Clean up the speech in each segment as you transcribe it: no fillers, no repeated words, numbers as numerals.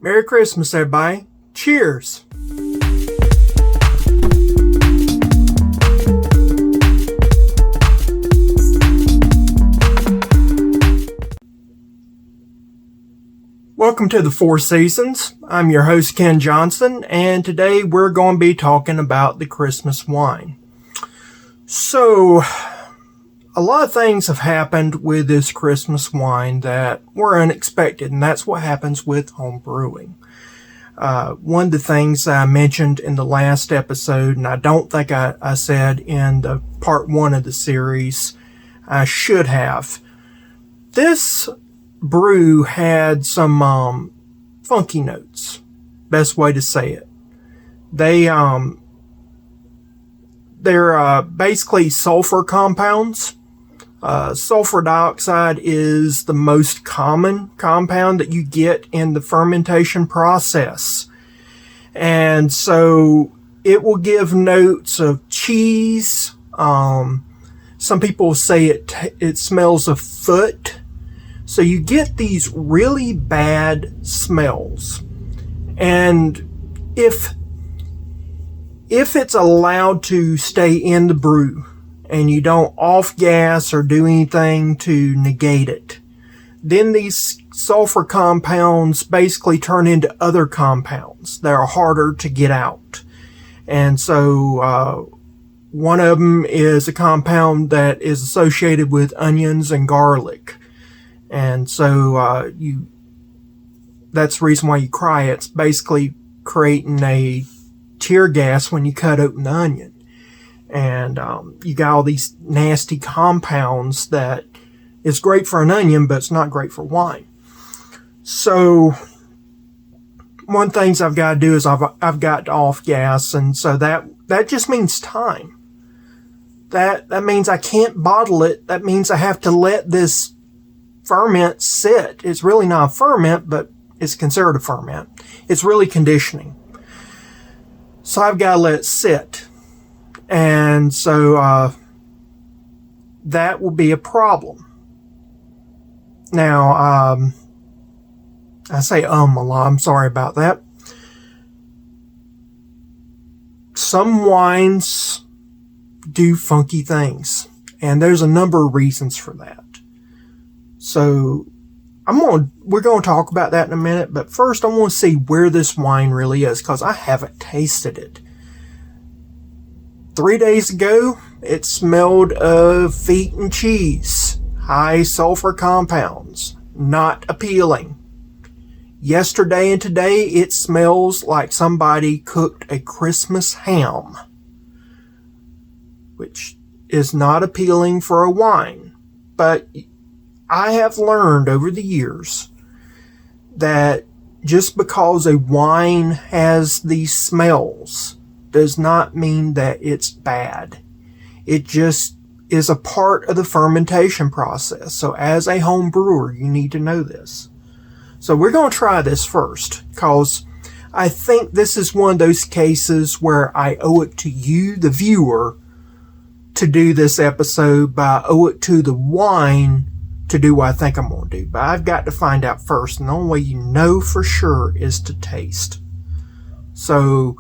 Merry Christmas, everybody. Cheers. Welcome to the Four Seasons. I'm your host, Ken Johnson, and today we're going to be talking about the Christmas wine. So, a lot of things have happened with this Christmas wine that were unexpected, and that's what happens with home brewing. One of the things I mentioned in the last episode, and I don't think I said in the part 1 of the series, I should have. This brew had some funky notes. Best way to say it. They're basically sulfur compounds. Sulfur dioxide is the most common compound that you get in the fermentation process. And so it will give notes of cheese. Some people say it smells of foot. So you get these really bad smells. And if it's allowed to stay in the brew and you don't off gas or do anything to negate it, then these sulfur compounds basically turn into other compounds that are harder to get out. And so one of them is a compound that is associated with onions and garlic. And so that's the reason why you cry. It's basically creating a tear gas when you cut open the onion. And you got all these nasty compounds that is great for an onion, but it's not great for wine. So one of the things I've got to do is I've got to off gas, and so that just means time. That means I can't bottle it. That means I have to let this ferment sit. It's really not a ferment, but it's considered a ferment. It's really conditioning. So I've got to let it sit. And so that will be a problem. Now, I say a lot. I'm sorry about that. Some wines do funky things, and there's a number of reasons for that. So we're going to talk about that in a minute, but first I want to see where this wine really is, because I haven't tasted it. 3 days ago, it smelled of feet and cheese, high sulfur compounds, not appealing. Yesterday and today, it smells like somebody cooked a Christmas ham, which is not appealing for a wine. But I have learned over the years that just because a wine has these smells does not mean that it's bad. It just is a part of the fermentation process. So as a home brewer, you need to know this. So we're going to try this first, because I think this is one of those cases where I owe it to you, the viewer, to do this episode, but I owe it to the wine to do what I think I'm going to do. But I've got to find out first, and the only way you know for sure is to taste. So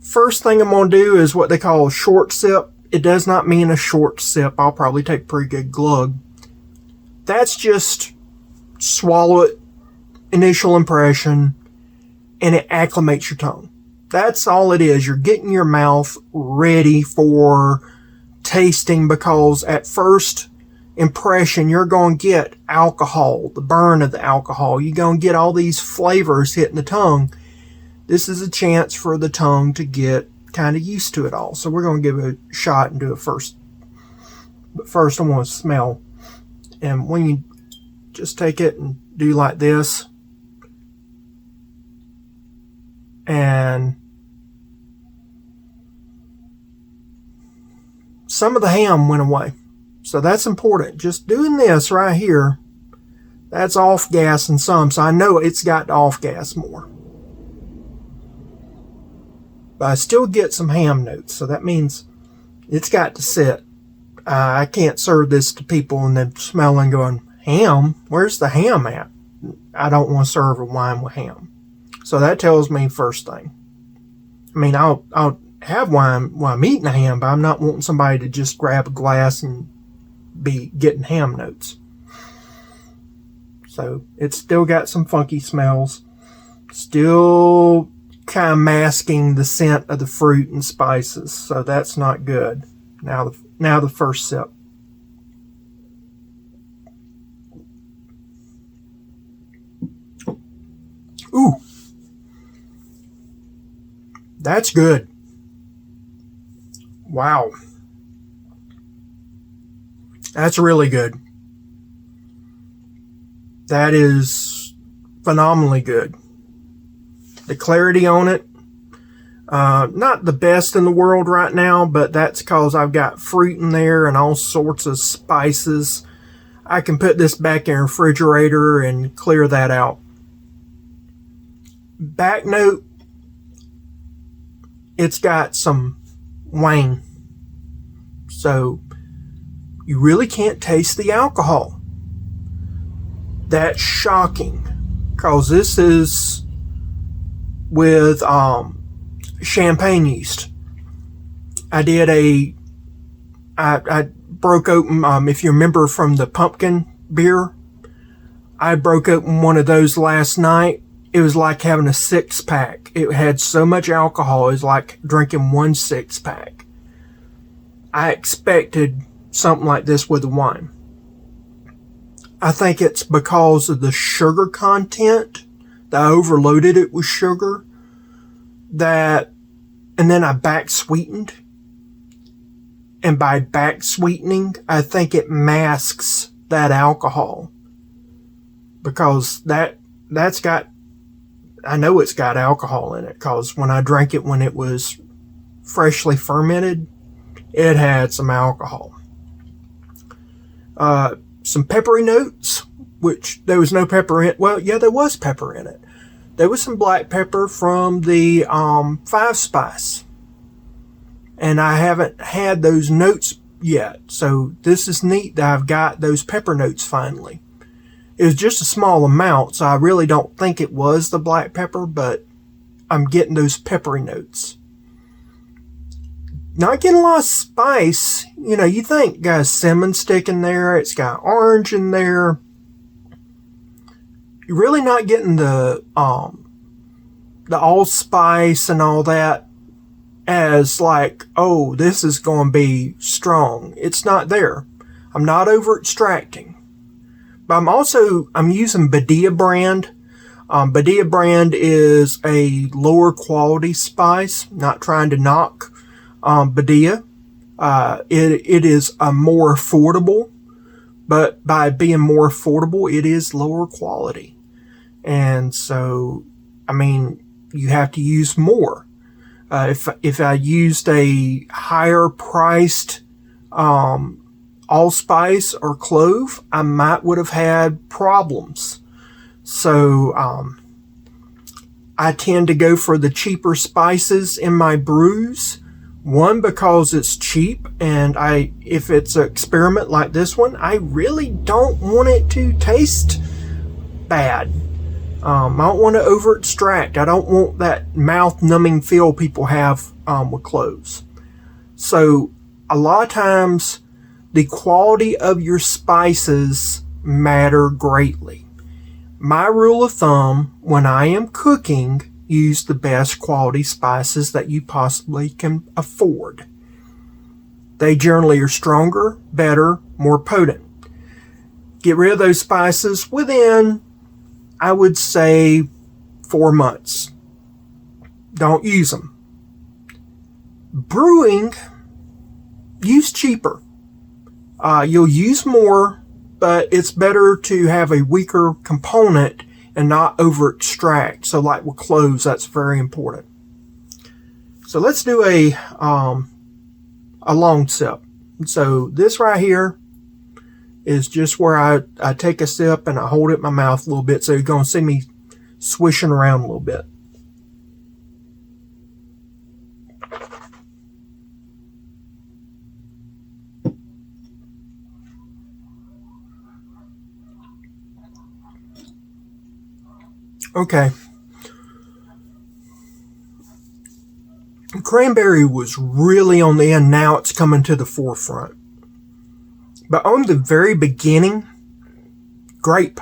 first thing I'm going to do is what they call a short sip. It does not mean a short sip. I'll probably take a pretty good glug. That's just swallow it, initial impression, and it acclimates your tongue. That's all it is. You're getting your mouth ready for tasting, because at first impression, you're going to get alcohol, the burn of the alcohol. You're going to get all these flavors hitting the tongue. This is a chance for the tongue to get kind of used to it all. So we're going to give it a shot and do it first. But first I want to smell. And when you just take it and do like this, and some of the ham went away. So that's important. Just doing this right here, that's off gas and some. So I know it's got to off gas more. But I still get some ham notes. So that means it's got to sit. I can't serve this to people and then smelling going, ham? Where's the ham at? I don't want to serve a wine with ham. So that tells me first thing. I mean, I'll have wine while I'm eating a ham, but I'm not wanting somebody to just grab a glass and be getting ham notes. So it's still got some funky smells. Still kind of masking the scent of the fruit and spices. So that's not good. Now the first sip. Ooh. That's good. Wow. That's really good. That is phenomenally good. The clarity on it, not the best in the world right now, but that's because I've got fruit in there and all sorts of spices. I can put this back in the refrigerator and clear that out. Back note, it's got some wang. So you really can't taste the alcohol. That's shocking, because this is with champagne yeast. I broke open, if you remember from the pumpkin beer, I broke open one of those last night. It was like having a 6-pack. It had so much alcohol, it was like drinking 1 6-pack. I expected something like this with the wine. I think it's because of the sugar content that I overloaded it with sugar, and then I back sweetened. And by back sweetening, I think it masks that alcohol, because that's got, I know it's got alcohol in it, because when I drank it when it was freshly fermented, it had some alcohol. Some peppery notes, which there was no pepper in it. Well, yeah, there was pepper in it. There was some black pepper from the 5-spice. And I haven't had those notes yet. So this is neat that I've got those pepper notes finally. It was just a small amount, so I really don't think it was the black pepper, but I'm getting those peppery notes. Not getting a lot of spice. You know, you think got a cinnamon stick in there. It's got orange in there. You're really not getting the allspice and all that as like, oh, this is going to be strong. It's not there. I'm not over extracting. But I'm using Badia brand. Badia brand is a lower quality spice. Not trying to knock Badia. It is a more affordable, but by being more affordable, it is lower quality. And so, I mean, you have to use more. If I used a higher priced allspice or clove, I would have had problems. So I tend to go for the cheaper spices in my brews. One, because it's cheap, and if it's an experiment like this one, I really don't want it to taste bad. I don't want to over extract. I don't want that mouth numbing feel people have with cloves. So a lot of times the quality of your spices matter greatly. My rule of thumb when I am cooking, use the best quality spices that you possibly can afford. They generally are stronger, better, more potent. Get rid of those spices within, I would say, 4 months. Don't use them. Brewing, use cheaper. You'll use more, but it's better to have a weaker component and not over extract. So like with cloves, that's very important. So let's do a long sip. So this right here is just where I take a sip and I hold it in my mouth a little bit. So you're going to see me swishing around a little bit. Okay. cranberry was really on the end. Now it's coming to the forefront. But on the very beginning, grape.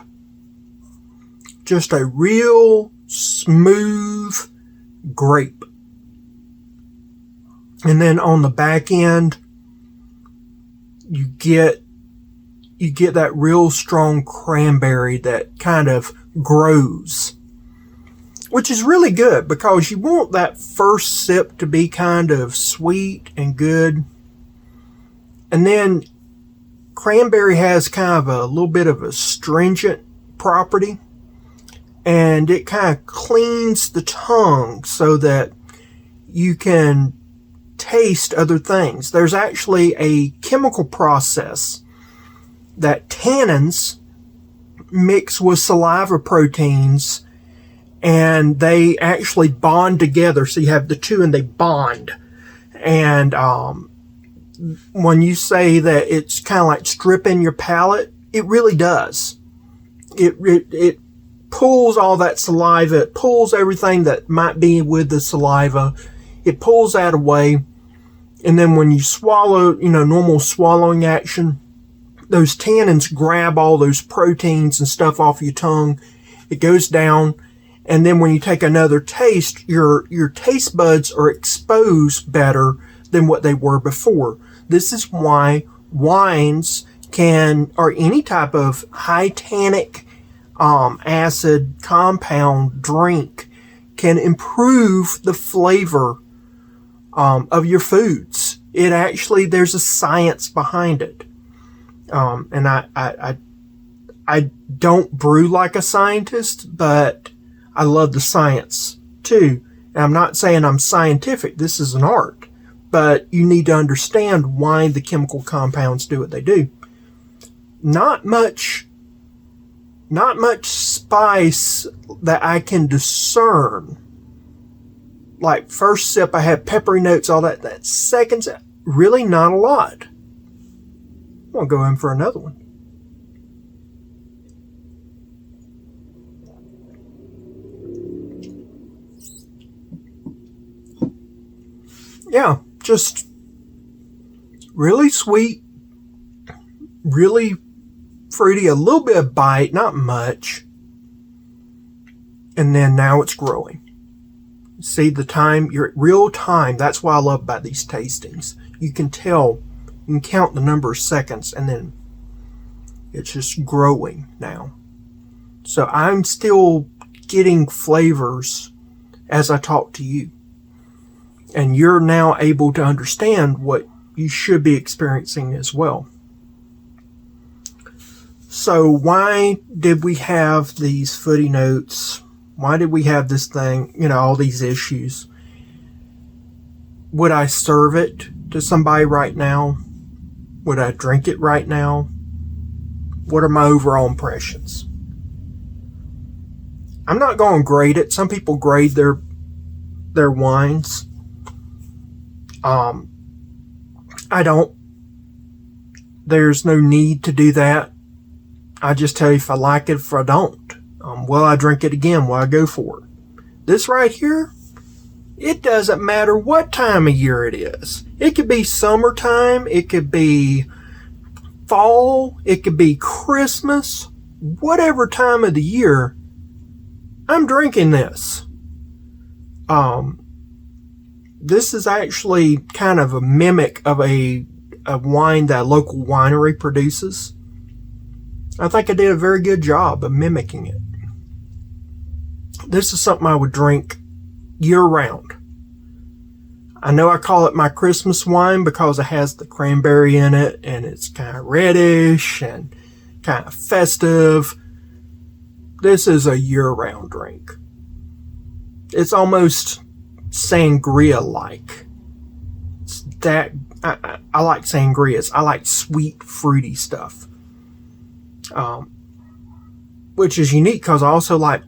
Just a real smooth grape. And then on the back end, you get that real strong cranberry that kind of grows, which is really good because you want that first sip to be kind of sweet and good. And then cranberry has kind of a little bit of a stringent property, and it kind of cleans the tongue so that you can taste other things. There's actually a chemical process that tannins mix with saliva proteins, and they actually bond together. So you have the two and they bond. And when you say that it's kind of like stripping your palate, it really does. It pulls all that saliva. It pulls everything that might be with the saliva. It pulls that away. And then when you swallow, normal swallowing action, those tannins grab all those proteins and stuff off your tongue. It goes down. And then when you take another taste, your taste buds are exposed better than what they were before. This is why wines or any type of high tannic acid compound drink can improve the flavor of your foods. There's a science behind it. And I don't brew like a scientist, but I love the science too. And I'm not saying I'm scientific. This is an art, but you need to understand why the chemical compounds do what they do. Not much spice that I can discern. Like first sip, I had peppery notes, all that. That second sip, really not a lot. I'm going to go in for another one. Yeah, just really sweet, really fruity, a little bit of bite, not much. And then now it's growing. See the time, you're at real time. That's what I love about these tastings. You can tell, you can count the number of seconds, and then it's just growing now. So I'm still getting flavors as I talk to you. And you're now able to understand what you should be experiencing as well. So why did we have these footy notes? Why did we have this thing, all these issues? Would I serve it to somebody right now? Would I drink it right now? What are my overall impressions? I'm not going to grade it. Some people grade their wines. I don't. There's no need to do that. I just tell you if I like it, if I don't. Will I drink it again? Will I go for it? This right here, it doesn't matter what time of year it is. It could be summertime. It could be fall. It could be Christmas. Whatever time of the year, I'm drinking this. This is actually kind of a mimic of a wine that a local winery produces. I think I did a very good job of mimicking it. This is something I would drink year round. I know I call it my Christmas wine because it has the cranberry in it and it's kind of reddish and kind of festive. This is a year-round drink. It's almost sangria-like. It's that I like sangrias. I like sweet, fruity stuff. Which is unique because I also like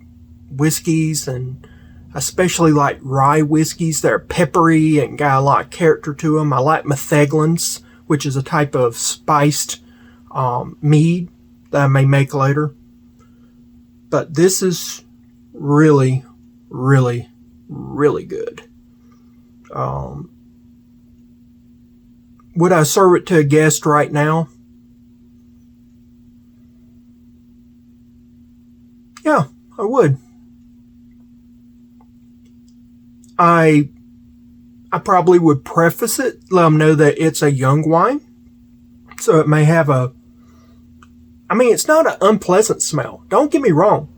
whiskeys, and especially like rye whiskeys that are peppery and got a lot of character to them. I like metheglins, which is a type of spiced mead that I may make later. But this is really, really, really good. Would I serve it to a guest right now? Yeah, I would. I probably would preface it, let them know that it's a young wine. So it may have it's not an unpleasant smell. Don't get me wrong.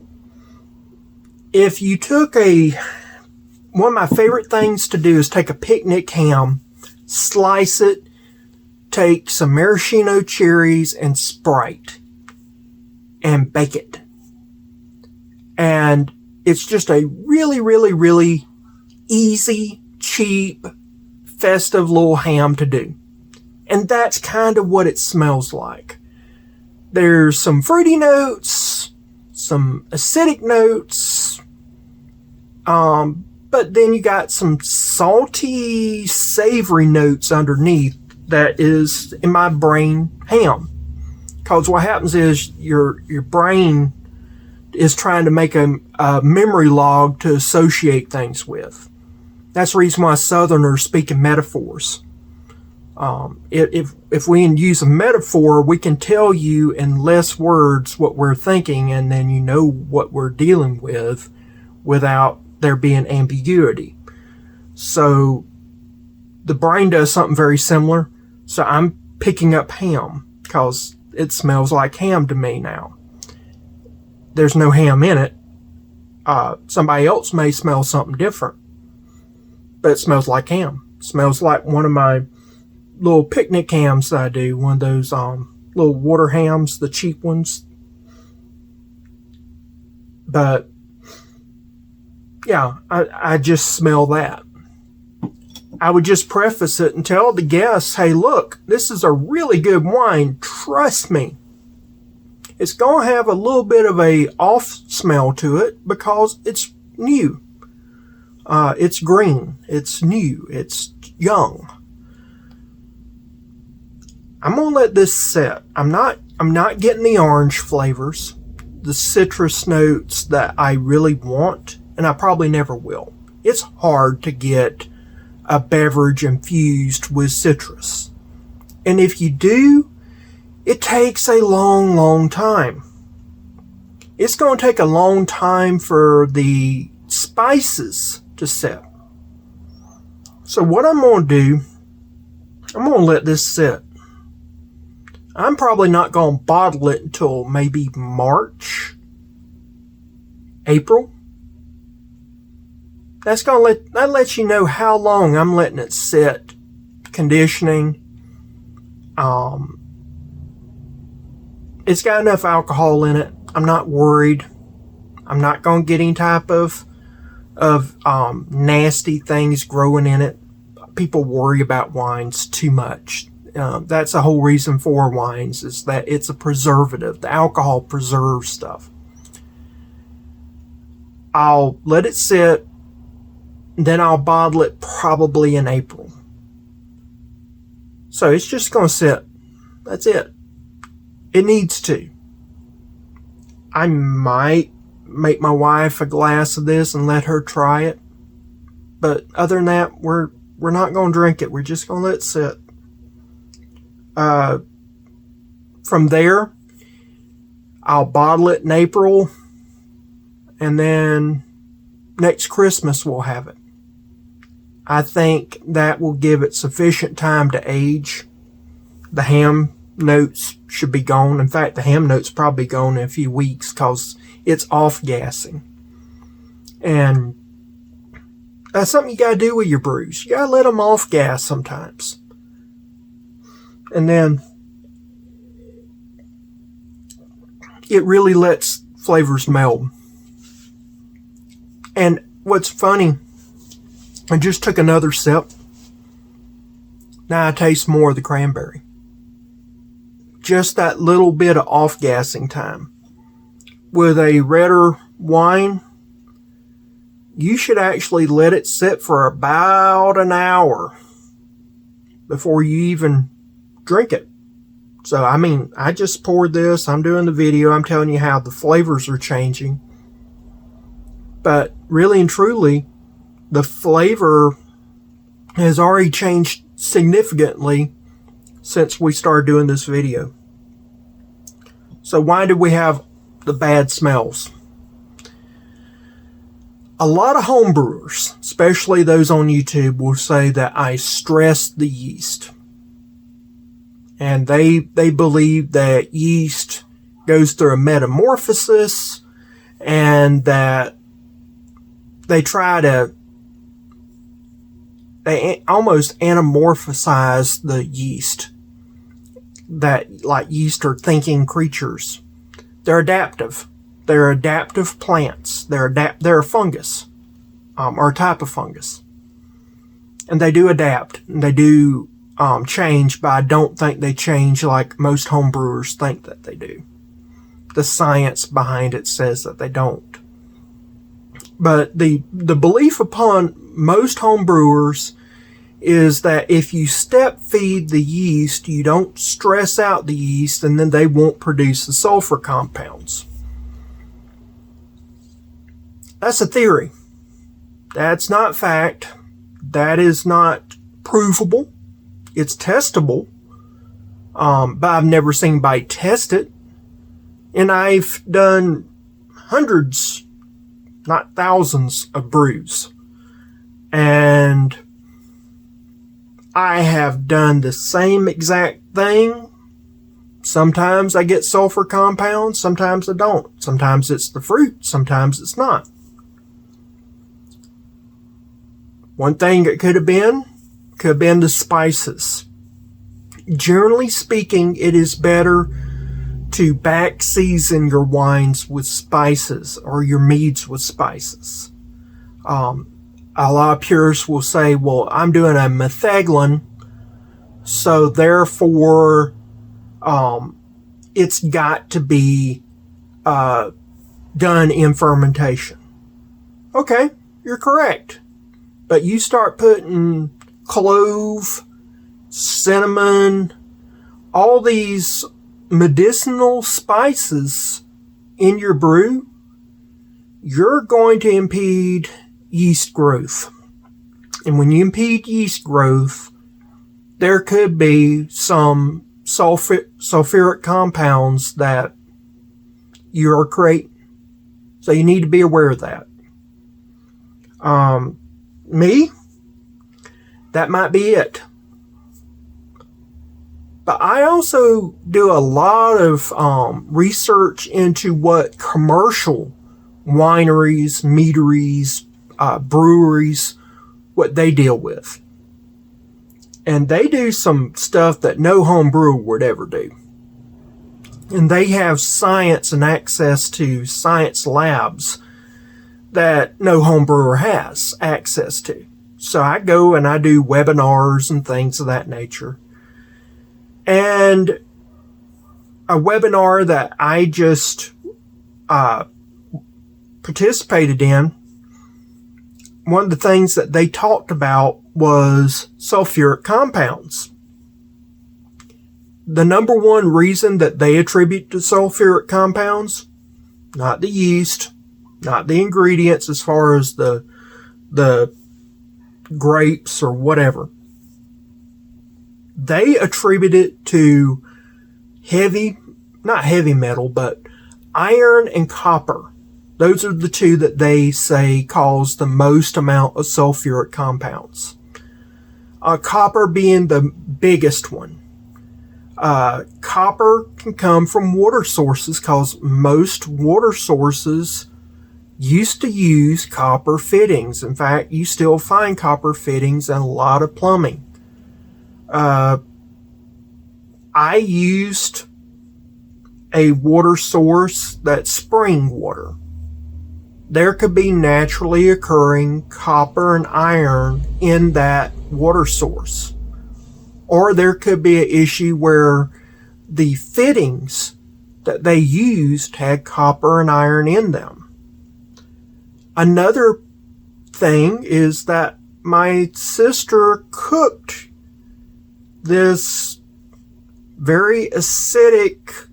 If you took one of my favorite things to do is take a picnic ham, slice it, take some maraschino cherries and Sprite, and bake it. And it's just a really, really, really easy, cheap, festive little ham to do. And that's kind of what it smells like. There's some fruity notes, some acidic notes, but then you got some salty, savory notes underneath that is, in my brain, ham. Because what happens is your brain is trying to make a memory log to associate things with. That's the reason why Southerners speak in metaphors. If we use a metaphor, we can tell you in less words what we're thinking, and then you know what we're dealing with without there being ambiguity. So the brain does something very similar. So I'm picking up ham because it smells like ham to me now. There's no ham in it. Somebody else may smell something different, but it smells like ham. It smells like one of my little picnic hams that I do, one of those little water hams, the cheap ones. But yeah, I just smell that. I would just preface it and tell the guests, hey, look, this is a really good wine. Trust me. It's going to have a little bit of a off smell to it because it's new. It's green. It's new. It's young. I'm going to let this sit. I'm not getting the orange flavors, the citrus notes that I really want, and I probably never will. It's hard to get a beverage infused with citrus. And if you do, it takes a long, long time. It's going to take a long time for the spices to set. So what I'm going to do, I'm going to let this sit. I'm probably not going to bottle it until maybe March, April. That lets you know how long I'm letting it sit, conditioning. It's got enough alcohol in it. I'm not worried. I'm not going to get any type of nasty things growing in it. People worry about wines too much. That's the whole reason for wines, is that it's a preservative. The alcohol preserves stuff. I'll let it sit. Then I'll bottle it probably in April. So it's just going to sit. That's it. It needs to. I might make my wife a glass of this and let her try it. But other than that, we're not going to drink it. We're just going to let it sit. From there, I'll bottle it in April. And then next Christmas we'll have it. I think that will give it sufficient time to age. The ham notes should be gone. In fact, the ham notes probably gone in a few weeks because it's off-gassing. And that's something you got to do with your brews. You got to let them off-gas sometimes. And then it really lets flavors meld. And what's funny, I just took another sip. Now I taste more of the cranberry. Just that little bit of off-gassing time. With a redder wine, you should actually let it sit for about an hour before you even drink it. So, I just poured this. I'm doing the video. I'm telling you how the flavors are changing. But really and truly, the flavor has already changed significantly since we started doing this video. So why do we have the bad smells? A lot of homebrewers, especially those on YouTube, will say that I stress the yeast. And they believe that yeast goes through a metamorphosis and that they almost anamorphosize the yeast. That like yeast are thinking creatures. They're adaptive. They're adaptive plants. They're a fungus, or a type of fungus. And they do adapt. And they do change, but I don't think they change like most homebrewers think that they do. The science behind it says that they don't. But the belief upon most homebrewers is that if you step feed the yeast, you don't stress out the yeast, and then they won't produce the sulfur compounds. That's a theory. That's not fact. That is not provable. It's testable. But I've never seen anybody test it. And I've done hundreds, not thousands, of brews. And I have done the same exact thing. Sometimes I get sulfur compounds, sometimes I don't. Sometimes it's the fruit, sometimes it's not. One thing it could have been the spices. Generally speaking, it is better to back season your wines with spices or your meads with spices. A lot of purists will say, well, I'm doing a metheglin, so therefore it's got to be done in fermentation. Okay, you're correct. But you start putting clove, cinnamon, all these medicinal spices in your brew, you're going to impede yeast growth. And when you impede yeast growth, there could be some sulfuric compounds that you're creating. So you need to be aware of that. That might be it. But I also do a lot of research into what commercial wineries, meaderies, breweries, what they deal with. And they do some stuff that no home brewer would ever do. And they have science and access to science labs that no home brewer has access to. So I go and I do webinars and things of that nature. And a webinar that I just participated in, one of the things that they talked about was sulfuric compounds. The number one reason that they attribute to sulfuric compounds, not the yeast, not the ingredients as far as the grapes or whatever. They attribute it to not heavy metal, but iron and copper. Those are the two that they say cause the most amount of sulfuric compounds. Copper being the biggest one. Copper can come from water sources because most water sources used to use copper fittings. In fact, you still find copper fittings in a lot of plumbing. I used a water source that's spring water. There could be naturally occurring copper and iron in that water source. Or there could be an issue where the fittings that they used had copper and iron in them. Another thing is that my sister cooked this very acidic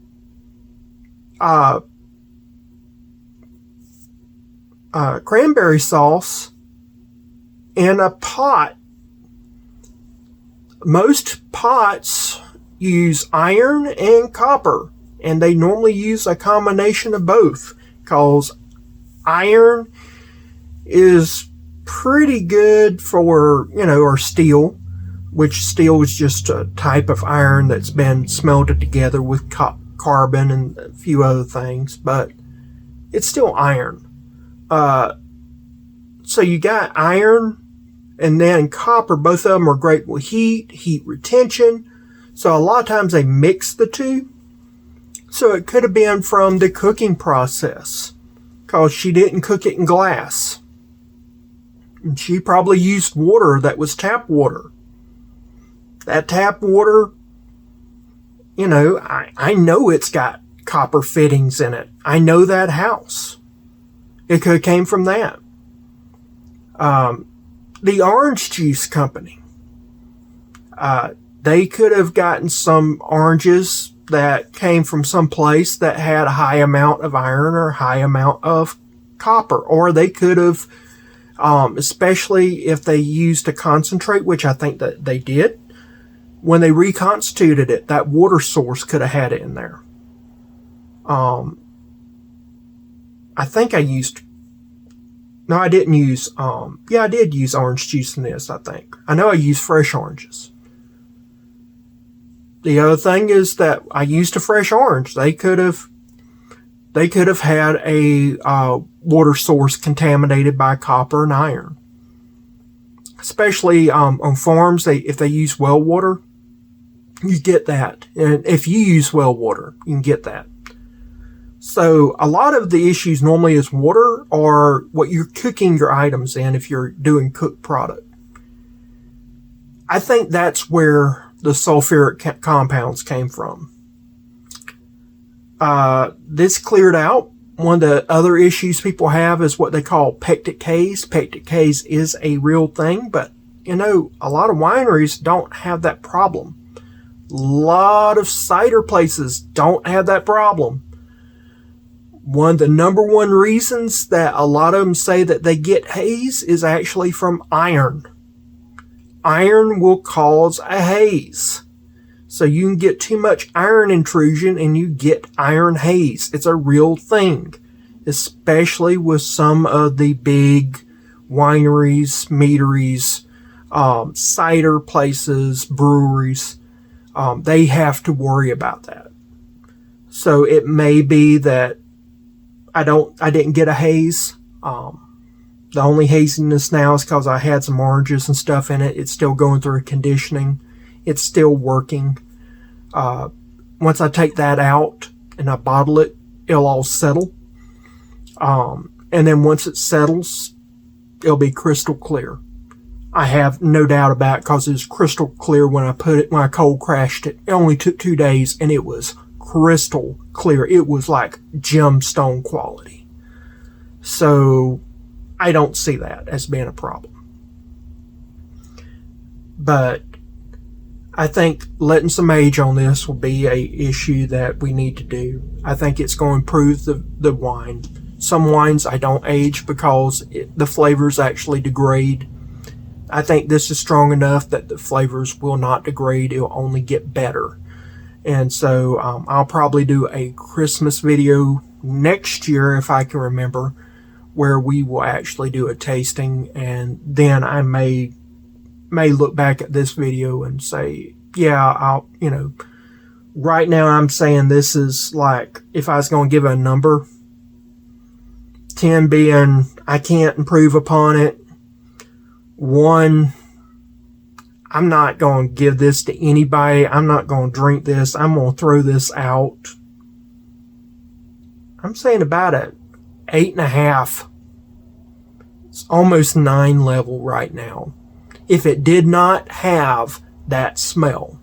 cranberry sauce in a pot Most pots use iron and copper, and they normally use a combination of both, because iron is pretty good for, or steel, which steel is just a type of iron that's been smelted together with carbon and a few other things, but it's still iron. So you got iron and then copper. Both of them are great with heat retention. So a lot of times they mix the two. So it could have been from the cooking process, because she didn't cook it in glass. And she probably used water that was tap water. That tap water, I know it's got copper fittings in it. I know that house. It could have came from that. The orange juice company, they could have gotten some oranges that came from some place that had a high amount of iron or a high amount of copper. Or they could have, especially if they used a concentrate, which I think that they did, when they reconstituted it, that water source could have had it in there. I think I used... No, I didn't use... I did use orange juice in this, I think. I know I used fresh oranges. The other thing is that I used a fresh orange. They could have had a water source contaminated by copper and iron. Especially on farms, if they use well water, you get that. And if you use well water, you can get that. So a lot of the issues normally is water, or what you're cooking your items in if you're doing cooked product. I think that's where the sulfuric compounds came from. This cleared out. One of the other issues people have is what they call pectic haze. Pectic haze is a real thing, but a lot of wineries don't have that problem. A lot of cider places don't have that problem. One of the number one reasons that a lot of them say that they get haze is actually from iron. Iron will cause a haze. So you can get too much iron intrusion and you get iron haze. It's a real thing, especially with some of the big wineries, meaderies, cider places, breweries. They have to worry about that. So it may be that I didn't get a haze. The only haziness now is because I had some oranges and stuff in it. It's still going through conditioning. It's still working. Once I take that out and I bottle it, it'll all settle. And then once it settles, it'll be crystal clear. I have no doubt about it, because it was crystal clear when I cold crashed it. It only took 2 days and it was crystal clear. It was like gemstone quality. So I don't see that as being a problem. But I think letting some age on this will be a issue that we need to do. I think it's going to improve the wine. Some wines I don't age because the flavors actually degrade. I think this is strong enough that the flavors will not degrade. It will only get better. And so I'll probably do a Christmas video next year, if I can remember, where we will actually do a tasting. And then I may look back at this video and say, yeah, right now I'm saying this is like, if I was going to give a number, 10 being I can't improve upon it. 1, I'm not going to give this to anybody. I'm not going to drink this. I'm going to throw this out. I'm saying about a 8.5. It's almost 9 level right now. If it did not have that smell,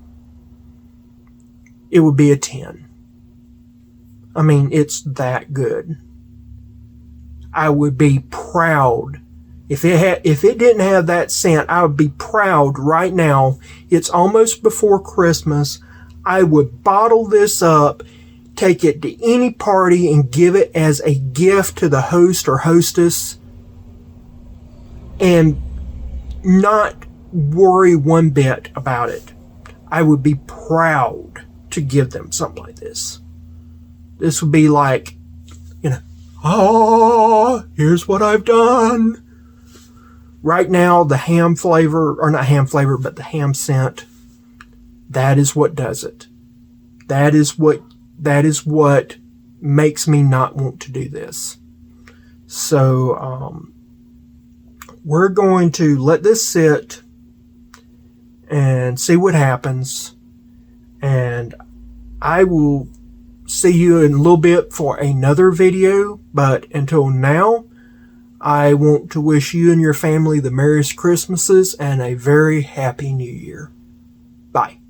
it would be a 10. I mean, it's that good. I would be proud. If it didn't have that scent, I would be proud right now. It's almost before Christmas. I would bottle this up, take it to any party, and give it as a gift to the host or hostess. And not worry one bit about it. I would be proud to give them something like this. This would be like, here's what I've done. Right now, the ham flavor, or not ham flavor, but the ham scent, that is what does it. That is what makes me not want to do this. So, we're going to let this sit and see what happens. And I will see you in a little bit for another video. But until now, I want to wish you and your family the merriest Christmases and a very happy New Year. Bye.